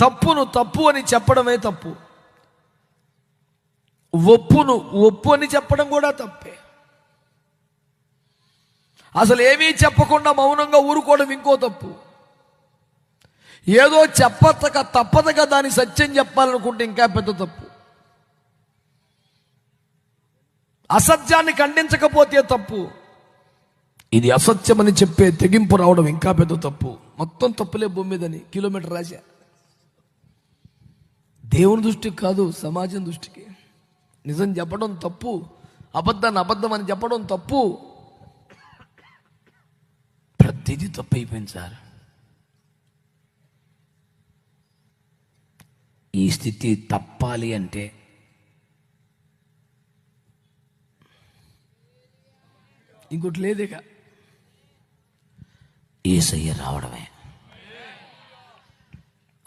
తప్పును తప్పు అని చెప్పడమే తప్పు, ఒప్పును ఒప్పు అని చెప్పడం కూడా తప్పే. అసలు ఏమీ చెప్పకుండా మౌనంగా ఊరుకోవడం ఇంకో తప్పు. ఏదో తప్పదగా దాని సత్యం చెప్పాలనుకుంటే ఇంకా పెద్ద తప్పు. అసత్యాన్ని ఖండించకపోతే తప్పు, ఇది అసత్యమని చెప్పే తెగింపు రావడం ఇంకా పెద్ద తప్పు. మొత్తం తప్పులే భూమి మీదని కిలోమీటర్ రాశా. దేవుని దృష్టికి కాదు, సమాజం దృష్టికి. నిజం చెప్పడం తప్పు, అబద్ధాన్ని అబద్ధం అని చెప్పడం తప్పు. ప్రతిదీ తప్పు అయిపోయింది సార్. ఈ స్థితి తప్పాలి అంటే ఇంకోటి లేదేక, యేసయ్య రావడమే.